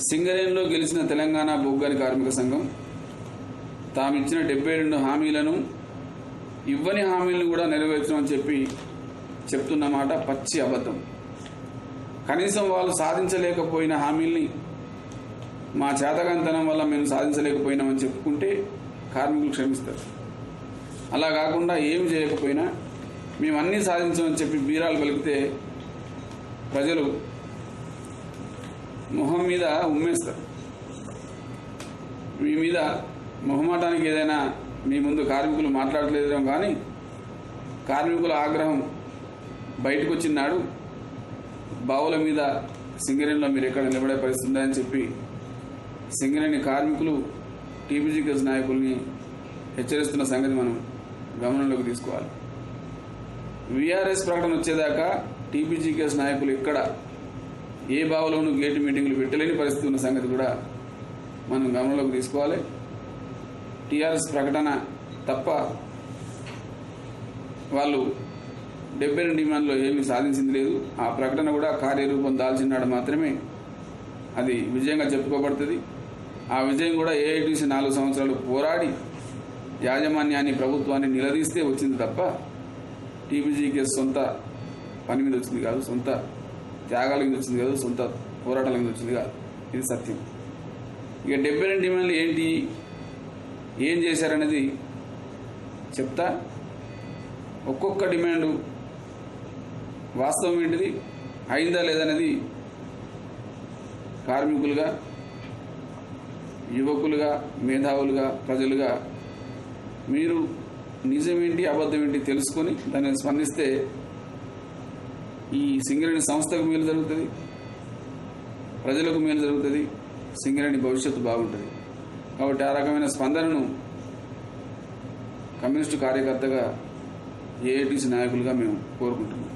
సింగరేణిలో గెలిచిన తెలంగాణ బొగ్గాని కార్మిక సంఘం తామిచ్చిన 72 హామీలను ఇవ్వని హామీలను కూడా నెరవేర్చమని చెప్తున్న మాట పచ్చి అబద్ధం. కనీసం వాళ్ళు సాధించలేకపోయిన హామీల్ని మా చేతకంతనం వల్ల మేము సాధించలేకపోయినామని చెప్పుకుంటే కార్మికులు క్షమిస్తారు. అలా కాకుండా ఏమి చేయకపోయినా మేము అన్నీ సాధించామని చెప్పి బీరాలు పలికితే ప్రజలు మొహం మీద ఉమ్మేస్తారు. మీ మీద మొహమాటానికి ఏదైనా మీ ముందు కార్మికులు మాట్లాడలేదేమో కానీ కార్మికుల ఆగ్రహం బయటకు వచ్చినాడు బావుల మీద సింగరేణిలో మీరు ఎక్కడ నిలబడే పరిస్థితి ఉందని చెప్పి సింగరేణి కార్మికులు టీపీజీకేఎస్ నాయకుల్ని హెచ్చరిస్తున్న సంగతి మనం గమనంలోకి తీసుకోవాలి. వీఆర్ఎస్ ప్రకటన వచ్చేదాకా టీపీజీకేఎస్ నాయకులు ఎక్కడ ఏ బావులోనూ గేటు మీటింగులు పెట్టలేని పరిస్థితి ఉన్న సంగతి కూడా మనం గమనంలోకి తీసుకోవాలి. టీఆర్ఎస్ ప్రకటన తప్ప వాళ్ళు 72 డిమాండ్లో ఏమీ సాధించింది లేదు. ఆ ప్రకటన కూడా కార్యరూపం దాల్చినాడు మాత్రమే అది విజయంగా చెప్పుకోబడుతుంది. ఆ విజయం కూడా ఏఐటీసీ 4 సంవత్సరాలు పోరాడి యాజమాన్యాన్ని ప్రభుత్వాన్ని నిలదీస్తే వచ్చింది తప్ప టీపీజీకేఎస్ సొంత పని మీద వచ్చింది కాదు, సొంత త్యాగాల మీద వచ్చింది కాదు, సొంత పోరాటాల మీద వచ్చింది కాదు. ఇది సత్యం. ఇక 72 డిమాండ్లు ఏంటి, ఏం చేశారనేది చెప్తా. ఒక్కొక్క డిమాండు వాస్తవం ఏంటిది, అయిందా లేదనేది కార్మికులుగా, యువకులుగా, మేధావులుగా, ప్రజలుగా మీరు నిజమేంటి అబద్ధం ఏంటి తెలుసుకొని దాన్ని స్పందిస్తే ఈ సింగరేణి సంస్థకు మేలు జరుగుతుంది, ప్రజలకు మేలు జరుగుతుంది, సింగరేణి భవిష్యత్తు బాగుంటుంది. కాబట్టి ఆ రకమైన స్పందనను కమ్యూనిస్టు కార్యకర్తగా ఏఐటీసీ నాయకులుగా మేము కోరుకుంటున్నాం.